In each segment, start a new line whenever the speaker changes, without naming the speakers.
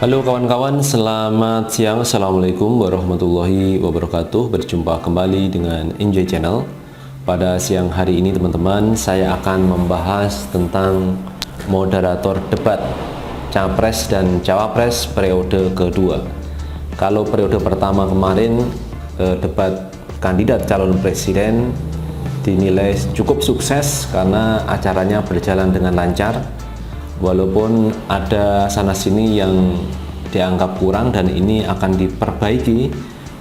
Halo kawan-kawan, selamat siang. Assalamualaikum warahmatullahi wabarakatuh. Berjumpa kembali dengan Enjoy Channel. Pada siang hari ini teman-teman, saya akan membahas tentang moderator debat Capres dan Cawapres periode kedua. Kalau periode pertama kemarin, debat kandidat calon presiden dinilai cukup sukses karena acaranya berjalan dengan lancar. Walaupun ada sana-sini yang dianggap kurang dan ini akan diperbaiki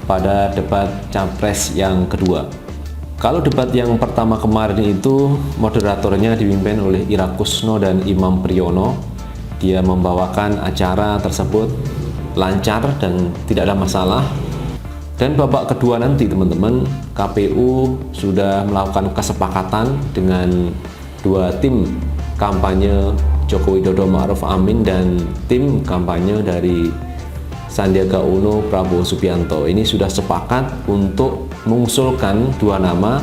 pada debat Capres yang kedua. Kalau debat yang pertama kemarin itu moderatornya dipimpin oleh Ira Kusno dan Imam Priyono. Dia membawakan acara tersebut lancar dan tidak ada masalah. Dan babak kedua nanti teman-teman, KPU sudah melakukan kesepakatan dengan dua tim kampanye Joko Widodo Ma'ruf Amin dan tim kampanye dari Sandiaga Uno Prabowo Subianto. Ini sudah sepakat untuk mengusulkan dua nama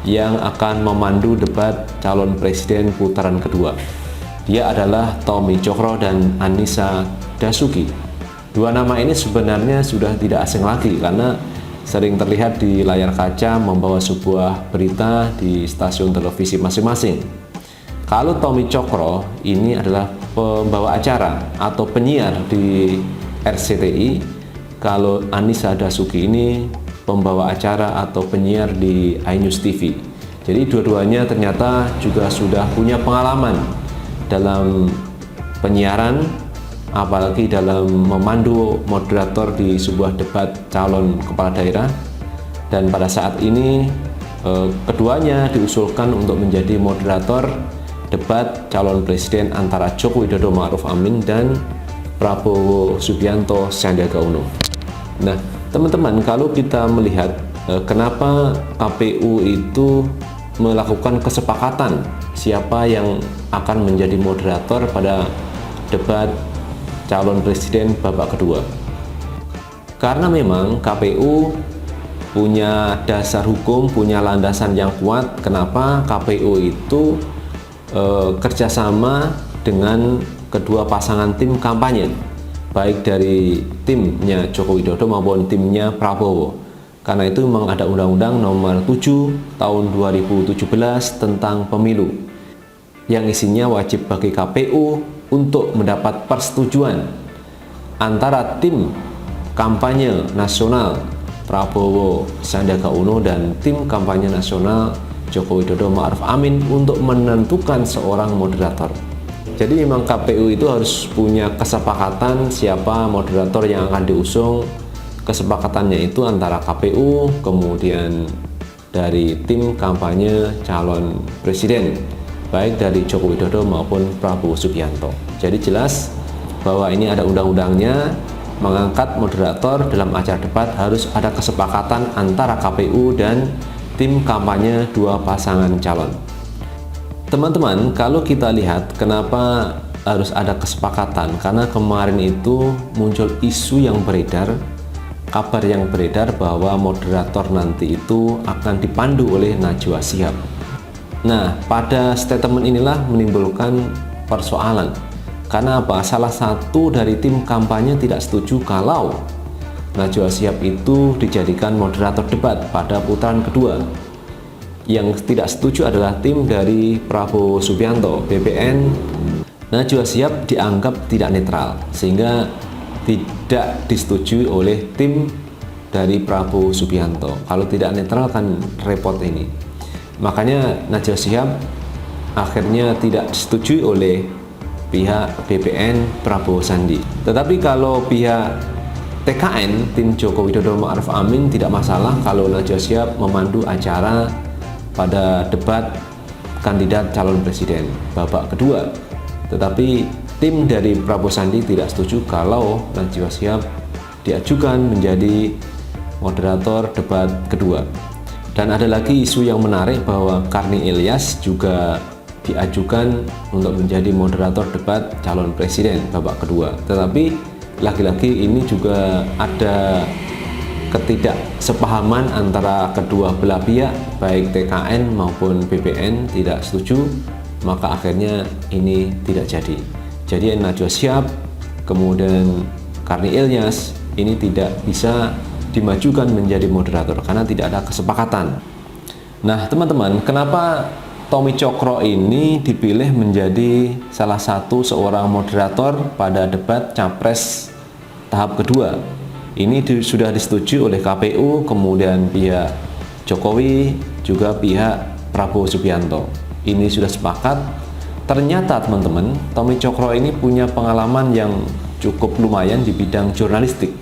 yang akan memandu debat calon presiden putaran kedua. Dia adalah Tommy Cokro dan Anissa Dasuki. Dua nama ini sebenarnya sudah tidak asing lagi karena sering terlihat di layar kaca membawa sebuah berita di stasiun televisi masing-masing. Kalau Tommy Cokro ini adalah pembawa acara atau penyiar di RCTI, kalau Anissa Dasuki ini pembawa acara atau penyiar di iNews TV. Jadi dua-duanya ternyata juga sudah punya pengalaman dalam penyiaran, apalagi dalam memandu moderator di sebuah debat calon kepala daerah. Dan pada saat ini keduanya diusulkan untuk menjadi moderator debat calon presiden antara Joko Widodo Ma'ruf Amin dan Prabowo Subianto Sandiaga Uno. Nah, teman-teman, kalau kita melihat kenapa KPU itu melakukan kesepakatan siapa yang akan menjadi moderator pada debat calon presiden babak kedua. Karena memang KPU punya dasar hukum, punya landasan yang kuat kenapa KPU itu kerjasama dengan kedua pasangan tim kampanye, baik dari timnya Joko Widodo maupun timnya Prabowo. Karena itu memang ada Undang-Undang Nomor 7 Tahun 2017 tentang pemilu yang isinya wajib bagi KPU untuk mendapat persetujuan antara tim kampanye nasional Prabowo Sandiaga Uno dan tim kampanye nasional Joko Widodo Ma'ruf Amin untuk menentukan seorang moderator. Jadi memang KPU itu harus punya kesepakatan siapa moderator yang akan diusung. Kesepakatannya itu antara KPU kemudian dari tim kampanye calon presiden baik dari Joko Widodo maupun Prabowo Subianto. Jadi jelas bahwa ini ada undang-undangnya, mengangkat moderator dalam acara debat harus ada kesepakatan antara KPU dan tim kampanye dua pasangan calon. Teman-teman, kalau kita lihat kenapa harus ada kesepakatan, karena kemarin itu muncul isu yang beredar, kabar yang beredar bahwa moderator nanti itu akan dipandu oleh Najwa Shihab. Nah, pada statement inilah menimbulkan persoalan. Karena apa? Salah satu dari tim kampanye tidak setuju kalau Najwa Shihab itu dijadikan moderator debat pada putaran kedua. Yang tidak setuju adalah tim dari Prabowo Subianto, BPN. Najwa Shihab dianggap tidak netral, sehingga tidak disetujui oleh tim dari Prabowo Subianto. Kalau tidak netral kan repot ini. Makanya Najwa Shihab akhirnya tidak disetujui oleh pihak BPN Prabowo Sandi. Tetapi kalau pihak TKN, tim Joko Widodo Ma'ruf Amin, tidak masalah kalau Najwa Shihab memandu acara pada debat kandidat calon presiden babak kedua. Tetapi tim dari Prabowo Sandi tidak setuju kalau Najwa Shihab diajukan menjadi moderator debat kedua. Dan ada lagi isu yang menarik bahwa Karni Ilyas juga diajukan untuk menjadi moderator debat calon presiden babak kedua. Tetapi lagi-lagi ini juga ada ketidaksepahaman antara kedua belah pihak, baik TKN maupun BPN tidak setuju, maka akhirnya ini tidak jadi. Jadi Najwa Shihab kemudian Karni Ilyas ini tidak bisa dimajukan menjadi moderator karena tidak ada kesepakatan. Nah teman-teman, kenapa Tommy Cokro ini dipilih menjadi salah satu seorang moderator pada debat Capres tahap kedua? Ini sudah disetujui oleh KPU, kemudian pihak Jokowi, juga pihak Prabowo Subianto. Ini sudah sepakat. Ternyata teman-teman, Tommy Cokro ini punya pengalaman yang cukup lumayan di bidang jurnalistik.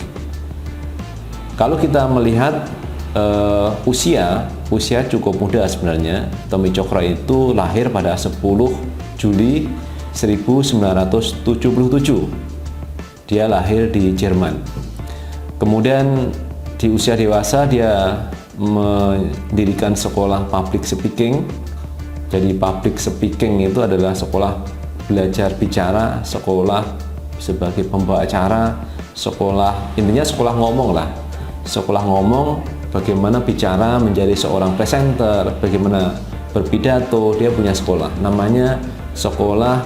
Kalau kita melihat usia cukup muda sebenarnya. Tommy Cokro itu lahir pada 10 Juli 1977. Dia lahir di Jerman. Kemudian di usia dewasa dia mendirikan sekolah public speaking. Jadi public speaking itu adalah sekolah belajar bicara, sekolah sebagai pembawa acara, sekolah intinya sekolah ngomong lah. Sekolah ngomong, bagaimana bicara menjadi seorang presenter, bagaimana berpidato, dia punya sekolah. Namanya Sekolah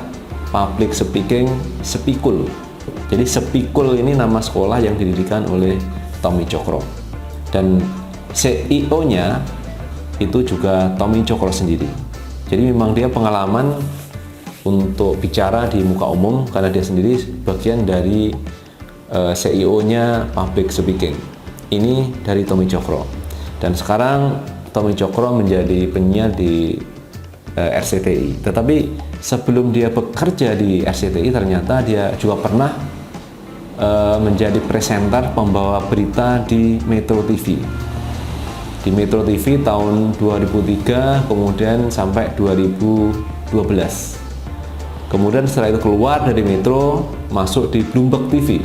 Public Speaking Spikul. Jadi Spikul ini nama sekolah yang didirikan oleh Tommy Cokro. Dan CEO-nya itu juga Tommy Cokro sendiri. Jadi memang dia pengalaman untuk bicara di muka umum karena dia sendiri bagian dari CEO-nya Public Speaking. Ini dari Tommy Cokro. Dan sekarang Tommy Cokro menjadi penyiar di RCTI. Tetapi sebelum dia bekerja di RCTI, ternyata dia juga pernah menjadi presenter pembawa berita di Metro TV. Di Metro TV tahun 2003 kemudian sampai 2012. Kemudian setelah itu keluar dari Metro, masuk di Bloomberg TV.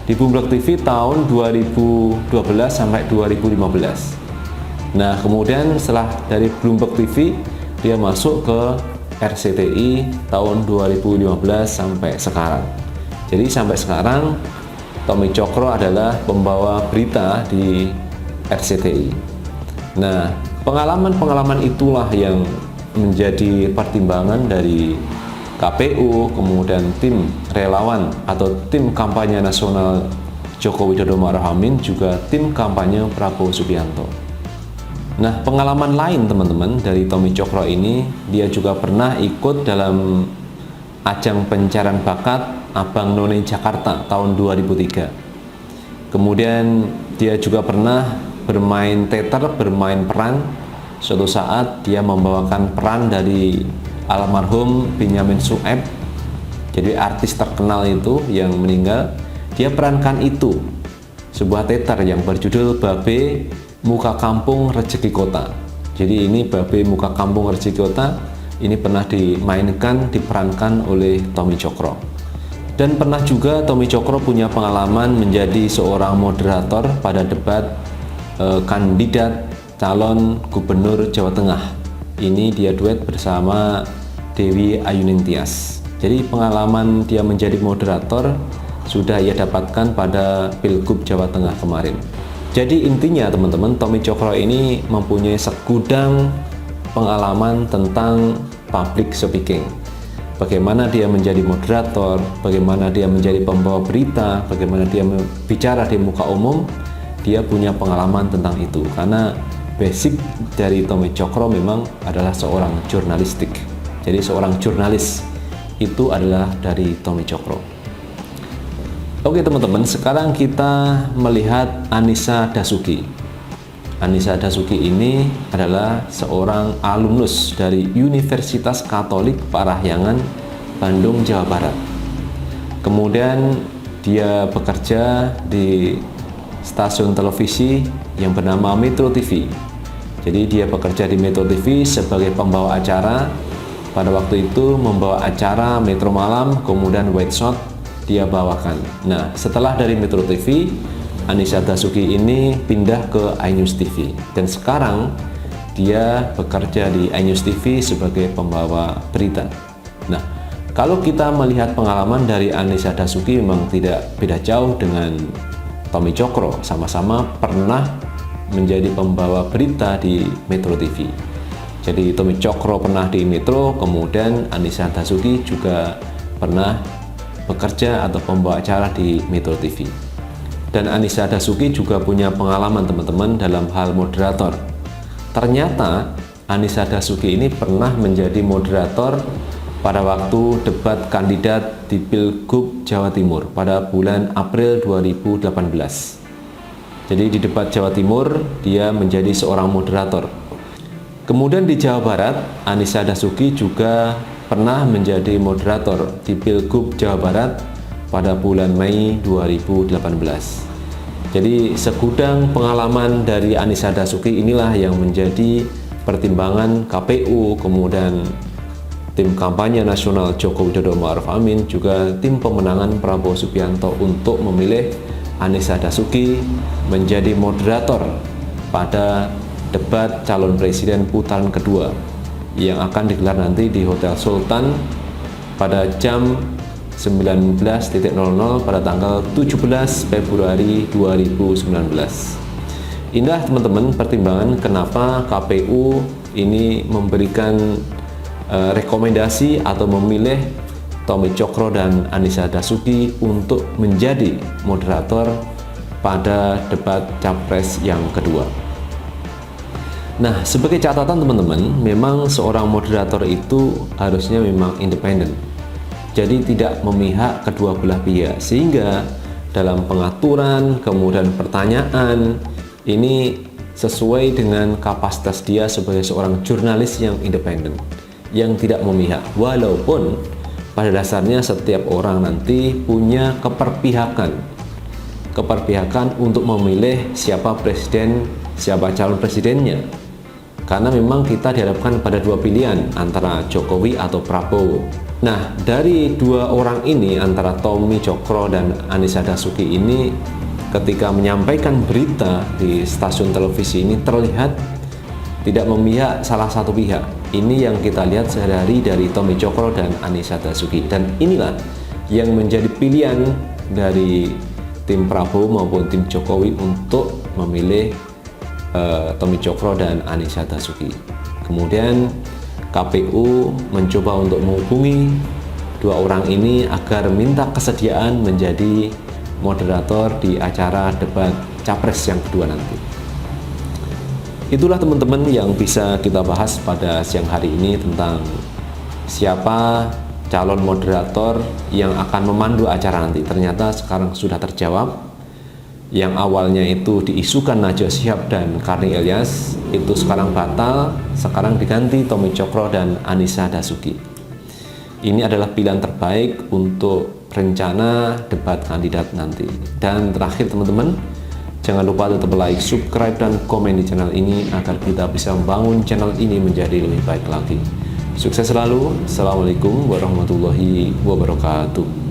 Di Bloomberg TV tahun 2012 sampai 2015. Nah, kemudian setelah dari Bloomberg TV dia masuk ke RCTI tahun 2015 sampai sekarang. Jadi sampai sekarang Tommy Cokro adalah pembawa berita di RCTI. Nah, pengalaman-pengalaman itulah yang menjadi pertimbangan dari KPU, kemudian tim relawan atau tim kampanye nasional Joko Widodo Ma'ruf Amin, juga tim kampanye Prabowo Subianto. Nah, pengalaman lain teman-teman dari Tommy Cokro ini, dia juga pernah ikut dalam ajang pencarian bakat Abang None Jakarta tahun 2003. Kemudian dia juga pernah bermain teater, bermain peran. Suatu saat dia membawakan peran dari almarhum Benyamin Sueb, jadi artis terkenal itu yang meninggal. Dia perankan itu, sebuah teater yang berjudul Babe Muka Kampung Rezeki Kota. Jadi ini Babe Muka Kampung Rezeki Kota ini pernah dimainkan, diperankan oleh Tommy Cokro. Dan pernah juga Tommy Cokro punya pengalaman menjadi seorang moderator pada debat kandidat calon gubernur Jawa Tengah. Ini dia duet bersama Dewi Ayuningsih. Jadi pengalaman dia menjadi moderator sudah ia dapatkan pada Pilgub Jawa Tengah kemarin. Jadi intinya teman-teman, Tommy Cokro ini mempunyai segudang pengalaman tentang public speaking. Bagaimana dia menjadi moderator, bagaimana dia menjadi pembawa berita, bagaimana dia bicara di muka umum. Dia punya pengalaman tentang itu karena basic dari Tommy Cokro memang adalah seorang jurnalistik. Jadi seorang jurnalis itu adalah dari Tommy Cokro. Oke teman-teman, sekarang kita melihat Anissa Dasuki. Anissa Dasuki ini adalah seorang alumnus dari Universitas Katolik Parahyangan, Bandung, Jawa Barat. Kemudian dia bekerja di stasiun televisi yang bernama Metro TV. Jadi dia bekerja di Metro TV sebagai pembawa acara. Pada waktu itu membawa acara Metro Malam, kemudian White Shot dia bawakan. Nah, setelah dari Metro TV, Anissa Dasuki ini pindah ke iNews TV. Dan sekarang dia bekerja di iNews TV sebagai pembawa berita. Nah, kalau kita melihat pengalaman dari Anissa Dasuki memang tidak beda jauh dengan Tommy Cokro, sama-sama pernah menjadi pembawa berita di Metro TV. Jadi Tommy Cokro pernah di Metro, kemudian Anissa Dasuki juga pernah bekerja atau pembawa acara di Metro TV. Dan Anissa Dasuki juga punya pengalaman teman-teman dalam hal moderator. Ternyata Anissa Dasuki ini pernah menjadi moderator pada waktu debat kandidat di Pilgub Jawa Timur pada bulan April 2018. Jadi di debat Jawa Timur dia menjadi seorang moderator. Kemudian di Jawa Barat, Anissa Dasuki juga pernah menjadi moderator di Pilgub Jawa Barat pada bulan Mei 2018. Jadi segudang pengalaman dari Anissa Dasuki inilah yang menjadi pertimbangan KPU, kemudian tim kampanye nasional Joko Widodo Ma'ruf Amin, juga tim pemenangan Prabowo Subianto untuk memilih Anissa Dasuki menjadi moderator pada debat calon presiden putaran kedua yang akan digelar nanti di Hotel Sultan pada jam 19.00 pada tanggal 17 Februari 2019. Inilah teman-teman pertimbangan kenapa KPU ini memberikan rekomendasi atau memilih Tommy Cokro dan Anissa Dasuki untuk menjadi moderator pada debat capres yang kedua. Nah, sebagai catatan teman-teman, memang seorang moderator itu harusnya memang independen. Jadi tidak memihak kedua belah pihak, sehingga dalam pengaturan kemudian pertanyaan ini sesuai dengan kapasitas dia sebagai seorang jurnalis yang independen, yang tidak memihak. Walaupun pada dasarnya setiap orang nanti punya keperpihakan untuk memilih siapa presiden, siapa calon presidennya. Karena memang kita dihadapkan pada dua pilihan antara Jokowi atau Prabowo. Nah, dari dua orang ini antara Tommy Cokro dan Anissa Dasuki ini ketika menyampaikan berita di stasiun televisi ini terlihat tidak memihak salah satu pihak. Ini yang kita lihat sehari-hari dari Tommy Cokro dan Anissa Dasuki, dan inilah yang menjadi pilihan dari tim Prabowo maupun tim Jokowi untuk memilih Tommy Cokro dan Anissa Dasuki. Kemudian KPU mencoba untuk menghubungi dua orang ini agar minta kesediaan menjadi moderator di acara debat capres yang kedua nanti. Itulah teman-teman yang bisa kita bahas pada siang hari ini tentang siapa calon moderator yang akan memandu acara nanti. Ternyata sekarang sudah terjawab. Yang awalnya itu diisukan Najwa Shihab dan Karni Ilyas, itu sekarang batal, sekarang diganti Tommy Cokro dan Anissa Dasuki. Ini adalah pilihan terbaik untuk rencana debat kandidat nanti. Dan terakhir teman-teman, jangan lupa tetap like, subscribe, dan komen di channel ini agar kita bisa membangun channel ini menjadi lebih baik lagi. Sukses selalu. Assalamualaikum warahmatullahi wabarakatuh.